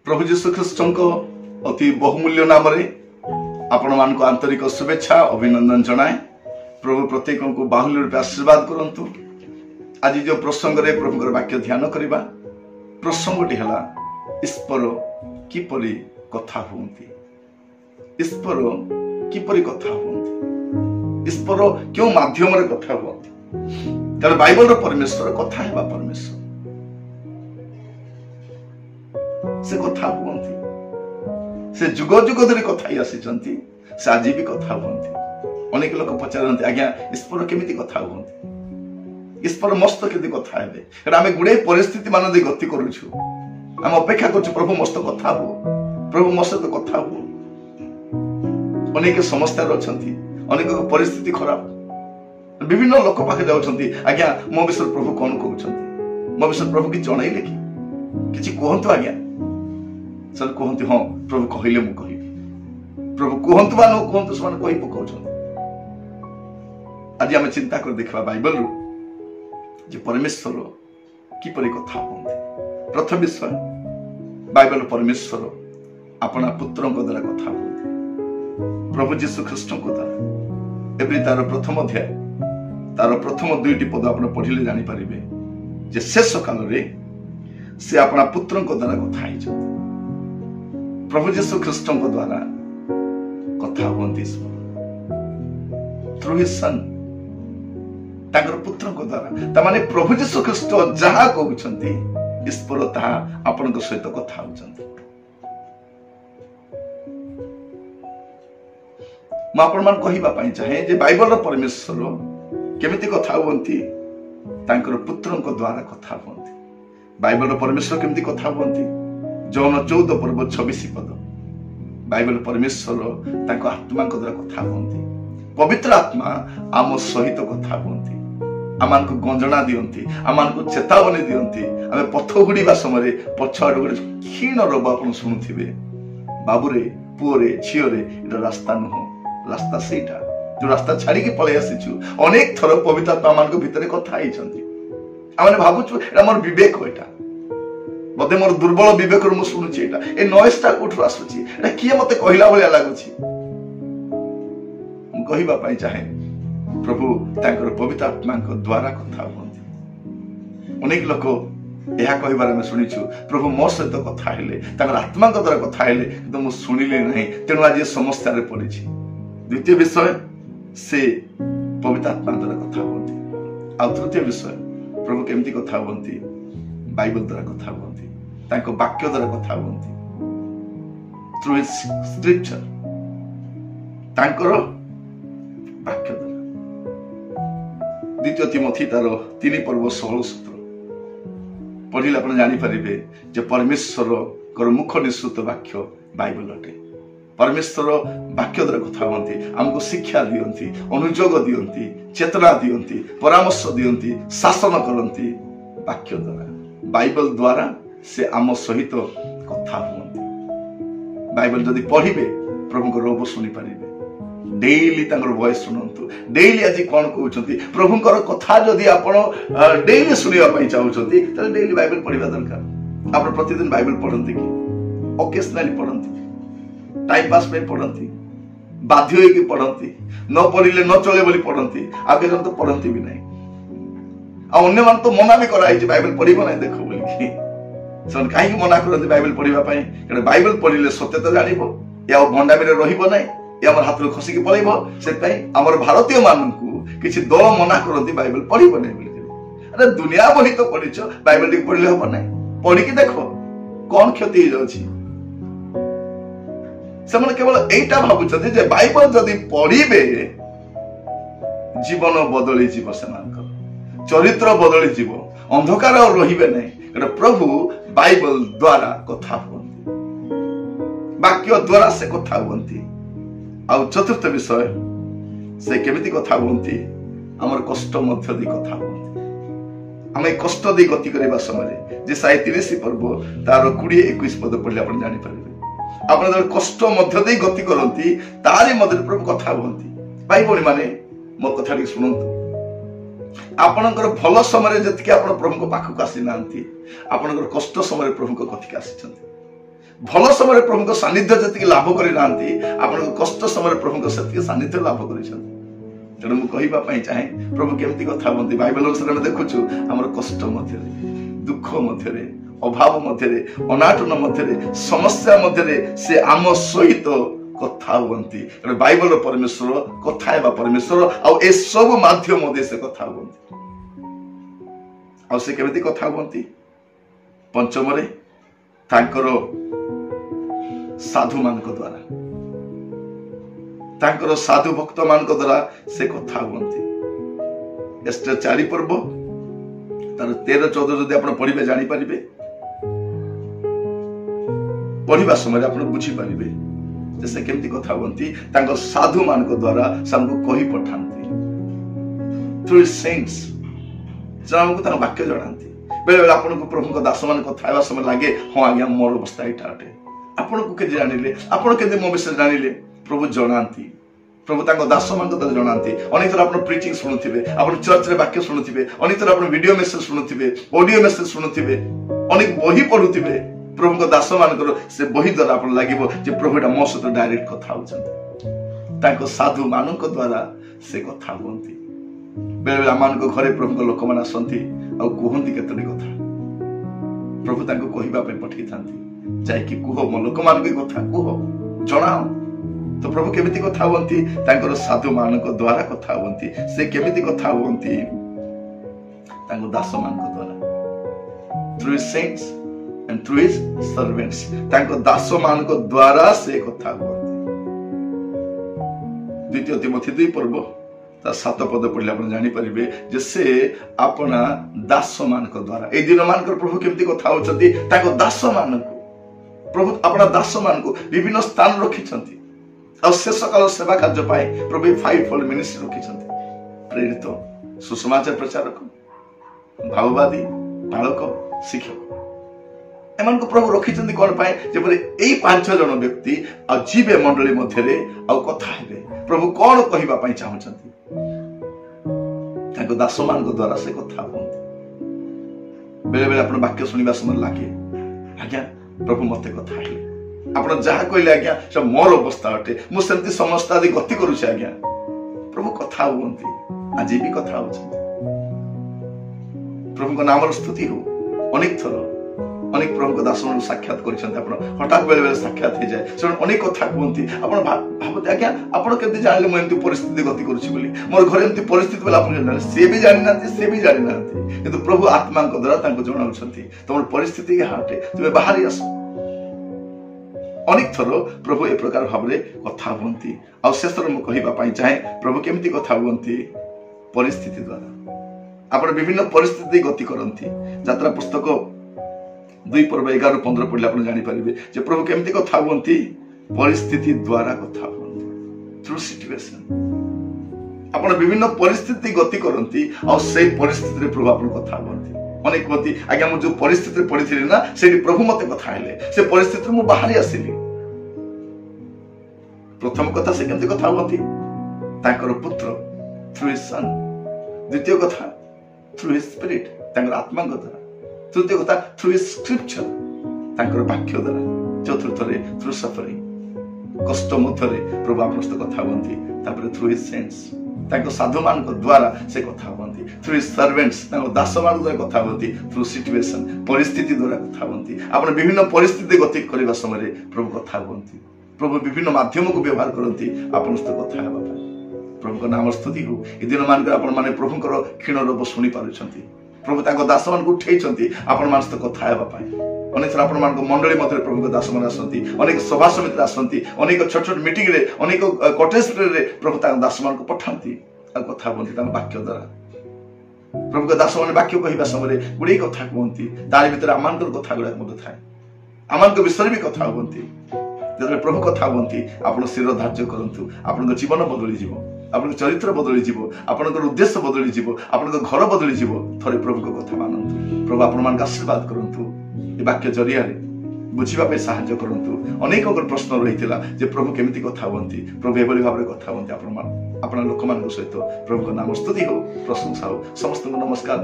प्रभु जीशु ख्रीष्ट अति बहुमूल्य नाम आपण मान आंतरिक शुभेच्छा अभिनंदन जनाए। प्रभु प्रत्येक को बाहुल्य रूप आशीर्वाद करंतु। आज जो प्रसंग रे प्रभुकर वाक्य ध्यान करबा प्रसंगटी हला ईश्वर किपरि कथा हुंती। ईश्वर किपरि कथा हुंती, ईश्वर क्यों माध्यम रे कथा हुंती। कारण बाइबल रो परमेश्वर कथा हेबा परमेश्वर से कथा हुंती। से जुग जुग धरी कथा ही आसीचंती, से आज भी कथा हुंती। अनेक लोक पचारंती आज्ञा ईश्वर केमिति कथा हुंती, ईश्वर मस्त केमिति कथा हेबे। कारण आमे गुडे परिस्थिति मान दे गति करूछु, हम अपेक्षा करछु प्रभु मस्त कथा हो, प्रभु मस्त कथा हो। अनेक समस्या रछंती, अनेक परिस्थिति खराब, विभिन्न लोक पाखे जाउछंती आज्ञा मो विषय प्रभु कोन कहउछंती, मो विषय प्रभु कि जणाइले कि किछि कहंतु आज्ञा। सर कहंतु हां प्रभु कहिले मु कहिबी, प्रभु कहंतु बा न कहंतु समान कहि पकाउछंती। आज हम चिंता कर देखबा बाइबल रो जे परमेश्वर किपरि कथा होंती। प्रथम विषय बाइबल परमेश्वर अपना पुत्र द्वारा कथा होंती, प्रभु जीशु ख्रीष्ट द्वारा। एवरी तार प्रथम अध्याय तार प्रथम दुईटी पद आप पढ़िले जानी पारिबे जे शेष काल रे से अपना पुत्र द्वारा कथा हिचंती। प्रभु जीशु ख्रीष्ट द्वारा कथा होंती थ्रू हिज सन, ताकर पुत्र द्वारा। तामाने प्रभु जीशु ख्रीष्ट जहा कहउछंती ईश्वर ताहा आपनक सहित कथा होउछंती। म आपण मान कहिबा पई चाहे जे बाइबल रो परमेश्वर केमिति कथा होंती, तांकर पुत्रक द्वारा कथा होंती। बाइबल रो परमेश्वर केमिति कथा होंती, जौन 14 पर्व 26 पद। बाइबल परमेश्वर तांको आत्मा द्वारा कथा होंती। पवित्र आत्मा आम सहित कथा होंती, आमान को गंजना दियंती, आमान को चेतावनी दियंती। आमे पथ गुड़ीबा समय पछ आड़ गोटे क्षीण रोग आपण शुणुथिबे, बाबुरे पुओरे झियोरे एटा रास्ता नुह, रास्ता सेटा जो रास्ता छाड़ी के पळे आसीछु। अनेक थर पवित्र आत्मा मान को भितरे कथा हिचंती। आमे भाबुछु एटा मोर विवेक एटा, बदे मोर दुर्बल विवेक मु शुणुछि एटा, ए नॉइसटा कोठु आसुछि, एटा किए मते कहिला भलिया लागुछि। मु कहिबा पई चाहे प्रभु तांकर पवित्र आत्मा द्वारा कथा होंती। अनेक लोक यह कहबार आम शुणीचु प्रभु मो सहित कथा हेले, तांकर आत्मा द्वारा कथा हेले, किंतु मु शुणिले नहीं, तेणु आज समस्या रे पड़िछि। द्वितीय विषय से पवित्र आत्मा द्वारा कथा होंती। आ तृतीय विषय प्रभु केमती कथा होंती, बाइबल द्वारा कथा होंती, तांको वाक्य द्वारा कथा होंती। थ्रू हिज स्क्रिप्चर, तांकर वाक्य द्वारा। द्वितीय तिमोथी तार 3 पर्व 16 सूत्र पढ़िले आपण जानि परिबे जे परमेश्वर कर मुख निश्चित वाक्य बाइबल अटे। परमेश्वर वाक्य द्वारा कथा होंती, हमको शिक्षा दियंती, अनुयोग दियंती, चेतना दियंती, परामर्श दियंती, शासन करंती वाक्य द्वारा। बाइबल द्वारा से आम सहित कथा होंती। बाइबल जदि पढ़िबे प्रभु को रोब सुनि पारिबे, डेली तांकर वॉइस सुनंतु। डेली आज कोन कहउछंती प्रभुकर कथा जदि आपण डेली सुनिबा पई चाहउछंती त डेली बाइबल पढ़िबा दरकार। आपण प्रतिदिन बाइबल पढ़ंती कि ओकेशनली पढ़ंती, टाइम पास पे पढ़ंती, बाध्य होई कि पढ़ंती, न पढ़िले न चले बोली पढ़ंती, आगे जन तो पढ़ंती भी नहीं। आ अन्य मान तो मना भी कराई जे बाइबल पढ़िबो नहीं देखो बोली कि सन काहे कि मना करंती बाइबल पढ़िबा पई। कारण बाइबल पढ़िले सत्यता जानिबो, या भंडामी रे रहिबो नहीं, या हमर हाथ रे खसी के पळैबो। सेतै हमर भारतीय माननकु किछि दल मना करंती बाइबल पढ़िबो नहीं बोली। अरे दुनिया बही तो पढ़िछ, बाइबल टिक पढ़िले हो नहीं, पढ़ि कि देखो कोन क्षति हो जाउछि। सेमन केवल एटा भाबुछथि जे बाइबल जदि पढ़िबे जीवन बदली जीव, सेमानकर चरित्र बदली जीव, अंधकार और रहिबे नहीं। कारण प्रभु बाइबल द्वारा कथा होंती, वाक्य द्वारा से कथा होंती। आ चतुर्थ विषय से केमिति कथा होंती, हमर कष्ट मध्य दी कथा होंती। आमे कष्ट दी गति करबा समय जे 37 पर्व तार 20-21 पद पढ़ले आपण जानि पारिबे। आपण जब कष्ट मध्य दे गति करंती तारे मध्य प्रभु कथा होंती। भाई भौणी माने मो कथा टी सुनंतु। आपणकर भल समय जतिके आपण प्रभु को पाखक आसी नांती, आपणकर कष्ट समय प्रभु को कथिक आसी छथि। ଭଲ ସମୟରେ ପ୍ରଭୁଙ୍କ ସାନ୍ନିଧ୍ୟ ଯେତିକି ଲାଭ କରିନାହାନ୍ତି, ଆପଣଙ୍କ କଷ୍ଟ ସମୟରେ ପ୍ରଭୁଙ୍କ ସେତିକି ସାନ୍ନିଧ୍ୟ ଲାଭ କରିଛନ୍ତି। ତେଣୁ ମୁଁ କହିବା ପାଇଁ ଚାହେଁ ପ୍ରଭୁ କେମିତି କଥା ହୁଅନ୍ତି। ବାଇବେଲ ଅନୁସାରେ ଆମେ ଦେଖୁଛୁ ଆମର କଷ୍ଟ ମଧ୍ୟରେ, ଦୁଃଖ ମଧ୍ୟରେ, ଅଭାବ ମଧ୍ୟରେ, ଅନାଟନ ମଧ୍ୟରେ, ସମସ୍ୟା ମଧ୍ୟରେ ସେ ଆମ ସହିତ କଥା ହୁଅନ୍ତି। କାରଣ ବାଇବେଲର ପରମେଶ୍ୱର କଥା ହେବା ପରମେଶ୍ୱର, ଆଉ ଏସବୁ ମାଧ୍ୟମ ଦେଇ ସେ କଥା ହୁଅନ୍ତି। ଆଉ ସେ କେମିତି କଥା ହୁଅନ୍ତି? ପଞ୍ଚମରେ ତାଙ୍କର ସାଧୁ ମାନଙ୍କ ଦ୍ୱାରା, ତାଙ୍କର ସାଧୁ ଭକ୍ତ ମାନଙ୍କ ଦ୍ୱାରା ସେ କଥା ହୁଅନ୍ତି। ଏଷ୍ଟର 4 ପର୍ବ ତାର 13-14 ଯଦି ଆପଣ ପଢିବେ ଜାଣିପାରିବେ, ପଢିବା ସମୟରେ ଆପଣ ବୁଝିପାରିବେ ଯେ ସେ କେମିତି କଥା ହୁଅନ୍ତି। ତାଙ୍କ ସାଧୁ ମାନଙ୍କ ଦ୍ୱାରା ସେମାନଙ୍କୁ କହି ପଠାନ୍ତି, through his saints, ସେମାନଙ୍କୁ ତାଙ୍କ ବାକ୍ୟ ଜଣାନ୍ତି। ବେଳେ ବେଳେ ଆପଣଙ୍କୁ ପ୍ରଭୁଙ୍କ ଦାସ ମାନେ କଥା ହେବା ସମୟ ଲାଗେ, ହଁ ଆଜ୍ଞା ମୋର ଅବସ୍ଥା ଏଇଟା ଅଟେ। ଆପଣଙ୍କୁ କେମିତି ଜାଣିଲେ? ଆପଣ କେମିତି ମୋ ବିଷୟରେ ଜାଣିଲେ? ପ୍ରଭୁ ଜଣାନ୍ତି, ପ୍ରଭୁ ତାଙ୍କ ଦାସ ମାନଙ୍କ ଦ୍ୱାରା ଜଣାନ୍ତି। ଅନେକ ଥର ଆପଣ ପ୍ରିଚିଂ ଶୁଣୁଥିବେ, ଆପଣ ଚର୍ଚ୍ଚରେ ବାକ୍ୟ ଶୁଣୁଥିବେ, ଅନେକ ଥର ଆପଣ ଭିଡିଓ ମେସେଜ ଶୁଣୁଥିବେ, ଅଡିଓ ମେସେଜ ଶୁଣୁଥିବେ, ଅନେକ ବହି ପଢୁଥିବେ। ପ୍ରଭୁଙ୍କ ଦାସ ମାନଙ୍କର ସେ ବହି ଦ୍ୱାରା ଆପଣ ଲାଗିବ ଯେ ପ୍ରଭୁ ଏଟା ମୋ ସହିତ ଡାଇରେକ୍ଟ କଥା ହଉଛନ୍ତି। ତାଙ୍କ ସାଧୁ ମାନଙ୍କ ଦ୍ୱାରା ସେ କଥା ହୁଅନ୍ତି। ବେଳେ ବେଳେ ଆମମାନଙ୍କ ଘରେ ପ୍ରଭୁଙ୍କ ଲୋକମାନେ ଆସନ୍ତି ଆଉ କୁହନ୍ତି କେତୋଟି କଥା, ପ୍ରଭୁ ତାଙ୍କୁ କହିବା ପାଇଁ ପଠେଇଥାନ୍ତି, ଯାଇକି କୁହ ମୋ ଲୋକମାନଙ୍କ କଥା କୁହ, ଜଣାଅ। ତ ପ୍ରଭୁ କେମିତି କଥା ହୁଅନ୍ତି? ତାଙ୍କର ସାଧୁ ମାନଙ୍କ ଦ୍ୱାରା କଥା ହୁଅନ୍ତି। ସେ କେମିତି କଥା ହୁଅନ୍ତି? ତାଙ୍କ ଦାସ ମାନଙ୍କ ଦ୍ୱାରା, through his saints and through his servants, ତାଙ୍କ ଦାସ ମାନଙ୍କ ଦ୍ୱାରା ସେ କଥା ହୁଅନ୍ତି। 2 ତିମୋଥୀ 2 ପର୍ବ ତା 7 ପଦ ପଢିଲେ ଆପଣ ଜାଣିପାରିବେ ଯେ ସେ ଆପଣା ଦାସ ମାନଙ୍କ ଦ୍ୱାରା, ଏଇ ଦିନ ମାନଙ୍କର ପ୍ରଭୁ କେମିତି କଥା ହଉଛନ୍ତି? ତାଙ୍କ ଦାସ ମାନଙ୍କୁ ପ୍ରଭୁ ଆପଣା ଦାସ ମାନଙ୍କୁ ବିଭିନ୍ନ ସ୍ଥାନ ରଖିଛନ୍ତି, ଆଉ ଶେଷ କାଳ ସେବା କାର୍ଯ୍ୟ ପାଇଁ ପ୍ରଭୁ 5-fold ମିନିଷ୍ଟ୍ରି ରଖିଛନ୍ତି। ପ୍ରେରିତ, ସୁସମାଚାର ପ୍ରଚାରକ, ଭାବବାଦୀ, ପାଳକ, ଶିକ୍ଷକ, ଏମାନଙ୍କୁ ପ୍ରଭୁ ରଖିଛନ୍ତି କଣ ପାଇଁ? ଯେପରି ଏଇ 5 ଜଣ ବ୍ୟକ୍ତି ଆଉ ଯିବେ ମଣ୍ଡଳୀ ମଧ୍ୟରେ ଆଉ କଥା ହେବେ, ପ୍ରଭୁ କଣ କହିବା ପାଇଁ ଚାହୁଁଛନ୍ତି। ତାଙ୍କ ଦାସ ମାନଙ୍କ ଦ୍ୱାରା ସେ କଥା ହୁଅନ୍ତି। ବେଳେ ବେଳେ ଆପଣ ବାକ୍ୟ ଶୁଣିବା ସମୟ ଲାଗେ, ଆଜ୍ଞା ପ୍ରଭୁ ମତେ କଥା ହେଲେ, ଆପଣ ଯାହା କହିଲେ ଆଜ୍ଞା ସେ ମୋର ଅବସ୍ଥା ଅଟେ, ମୁଁ ସେମିତି ସମସ୍ତ ଆଦି ଗତି କରୁଛି ଆଜ୍ଞା। ପ୍ରଭୁ କଥା ହୁଅନ୍ତି, ଆଜି ବି କଥା ହଉଛନ୍ତି। ପ୍ରଭୁଙ୍କ ନାମର ସ୍ତୁତି ହଉ। ଅନେକ ଥର ଅନେକ ପ୍ରଭୁଙ୍କ ଦାସମାନଙ୍କୁ ସାକ୍ଷାତ କରିଛନ୍ତି ଆପଣ, ହଠାତ୍ ବେଳେ ବେଳେ ସାକ୍ଷାତ ହେଇଯାଏ, ସେମାନେ ଅନେକ କଥା କୁହନ୍ତି। ଆପଣ ଭାବନ୍ତି ଆଜ୍ଞା ଆପଣ କେମିତି ଜାଣିଲେ ମୁଁ ଏମିତି ପରିସ୍ଥିତି ଗତି କରୁଛି ବୋଲି, ମୋର ଘରେ ଏମିତି ପରିସ୍ଥିତି ବୋଲି ଆପଣ ଜାଣିଲେ? ସିଏ ବି ଜାଣିନାହାନ୍ତି, ସିଏ ବି ଜାଣିନାହାନ୍ତି, କିନ୍ତୁ ପ୍ରଭୁ ଆତ୍ମାଙ୍କ ଦ୍ୱାରା ତାଙ୍କୁ ଜଣାଉଛନ୍ତି ତମର ପରିସ୍ଥିତି ଏହା ଅଟେ, ତୁମେ ବାହାରି ଆସ। ଅନେକ ଥର ପ୍ରଭୁ ଏ ପ୍ରକାର ଭାବରେ କଥା ହୁଅନ୍ତି। ଆଉ ଶେଷରେ ମୁଁ କହିବା ପାଇଁ ଚାହେଁ ପ୍ରଭୁ କେମିତି କଥା ହୁଅନ୍ତି? ପରିସ୍ଥିତି ଦ୍ୱାରା। ଆପଣ ବିଭିନ୍ନ ପରିସ୍ଥିତି ଗତି କରନ୍ତି। ଯାତ୍ରା ପୁସ୍ତକ 2 ପର୍ବ 11-15 ପଢିଲେ ଆପଣ ଜାଣିପାରିବେ ଯେ ପ୍ରଭୁ କେମିତି କଥା ହୁଅନ୍ତି? ପରିସ୍ଥିତି ଦ୍ୱାରା କଥା ହୁଅନ୍ତି, through situation। ଆପଣ ବିଭିନ୍ନ ପରିସ୍ଥିତି ଗତି କରନ୍ତି ଆଉ ସେଇ ପରିସ୍ଥିତିରେ ପ୍ରଭୁ ଆପଣ କଥା ହୁଅନ୍ତି। ଅନେକ କୁହନ୍ତି ଆଜ୍ଞା ମୁଁ ଯୋଉ ପରିସ୍ଥିତିରେ ପଡିଥିଲି ନା ସେଇଠି ପ୍ରଭୁ ମତେ କଥା ହେଲେ, ସେ ପରିସ୍ଥିତିରୁ ମୁଁ ବାହାରି ଆସିଲି। ପ୍ରଥମ କଥା ସେ କେମିତି କଥା ହୁଅନ୍ତି? ତାଙ୍କର ପୁତ୍ର, through his son। ଦ୍ୱିତୀୟ କଥା through his spirit, ତାଙ୍କର ଆତ୍ମାଙ୍କ ଦ୍ୱାରା। ତୃତୀୟ କଥା through his scripture, ତାଙ୍କର ବାକ୍ୟ ଦ୍ୱାରା। ଚତୁର୍ଥରେ through suffering, କଷ୍ଟ ମଧ୍ୟରେ ପ୍ରଭୁ ଆପଣଙ୍କ ସହିତ କଥା ହୁଅନ୍ତି। ତାପରେ through his saints, ତାଙ୍କ ସାଧୁ ମାନଙ୍କ ଦ୍ୱାରା ସେ କଥା ହୁଅନ୍ତି। through his servants, ତାଙ୍କ ଦାସ ମାନଙ୍କ ଦ୍ୱାରା କଥା ହୁଅନ୍ତି। through situation, ପରିସ୍ଥିତି ଦ୍ୱାରା କଥା ହୁଅନ୍ତି। ଆପଣ ବିଭିନ୍ନ ପରିସ୍ଥିତି ଗତି କରିବା ସମୟରେ ପ୍ରଭୁ କଥା ହୁଅନ୍ତି। ପ୍ରଭୁ ବିଭିନ୍ନ ମାଧ୍ୟମକୁ ବ୍ୟବହାର କରନ୍ତି ଆପଣଙ୍କ ସହିତ କଥା ହେବା ପାଇଁ। ପ୍ରଭୁଙ୍କ ନାମ ସ୍ତୁତି ହଉ। ଏ ଦିନ ମାନଙ୍କରେ ଆପଣ ମାନେ ପ୍ରଭୁଙ୍କର କ୍ଷୀଣ ରୂପ ଶୁଣି ପାରୁଛନ୍ତି। ପ୍ରଭୁ ତାଙ୍କ ଦାସ ମାନଙ୍କୁ ଉଠେଇଛନ୍ତି ଆପଣ ମାନଙ୍କ ସହିତ କଥା ହେବା ପାଇଁ। ଅନେକ ଥର ଆପଣମାନଙ୍କ ମଣ୍ଡଳୀ ମଧ୍ୟରେ ପ୍ରଭୁଙ୍କ ଦାସ ମାନେ ଆସନ୍ତି, ଅନେକ ସଭା ସମିତିରେ ଆସନ୍ତି, ଅନେକ ଛୋଟ ଛୋଟ ମିଟିଂରେ, ଅନେକ କଟେଜରେ ପ୍ରଭୁ ତାଙ୍କ ଦାସ ମାନଙ୍କୁ ପଠାନ୍ତି ଆଉ କଥା ହୁଅନ୍ତି ତାଙ୍କ ବାକ୍ୟ ଦ୍ୱାରା। ପ୍ରଭୁଙ୍କ ଦାସ ମାନେ ବାକ୍ୟ କହିବା ସମୟରେ ଗୁଡିଏ କଥା କୁହନ୍ତି, ତାରି ଭିତରେ ଆମମାନଙ୍କର କଥା ଗୁଡାକ ମଧ୍ୟ ଥାଏ। ଆମମାନଙ୍କ ବିଷୟରେ ବି କଥା ହୁଅନ୍ତି। ଯେତେବେଳେ ପ୍ରଭୁ କଥା ହୁଅନ୍ତି ଆପଣ ଶିର ଧାର୍ଯ୍ୟ କରନ୍ତୁ, ଆପଣଙ୍କ ଜୀବନ ବଦଳିଯିବ, ଆପଣଙ୍କ ଚରିତ୍ର ବଦଳିଯିବ, ଆପଣଙ୍କର ଉଦ୍ଦେଶ୍ୟ ବଦଳିଯିବ, ଆପଣଙ୍କ ଘର ବଦଳିଯିବ। ଥରେ ପ୍ରଭୁଙ୍କ କଥା ମାନନ୍ତୁ। ପ୍ରଭୁ ଆପଣମାନଙ୍କୁ ଆଶୀର୍ବାଦ କରନ୍ତୁ। ଏ ବାକ୍ୟ ଜରିଆରେ ବୁଝିବା ପାଇଁ ସାହାଯ୍ୟ କରନ୍ତୁ। ଅନେକଙ୍କର ପ୍ରଶ୍ନ ରହିଥିଲା ଯେ ପ୍ରଭୁ କେମିତି କଥା ହୁଅନ୍ତି। ପ୍ରଭୁ ଏଭଳି ଭାବରେ କଥା ହୁଅନ୍ତି ଆପଣ ଲୋକମାନଙ୍କ ସହିତ। ପ୍ରଭୁଙ୍କ ନାମ ସ୍ତୁତି ହଉ, ପ୍ରଶଂସା ହଉ। ସମସ୍ତଙ୍କୁ ନମସ୍କାର।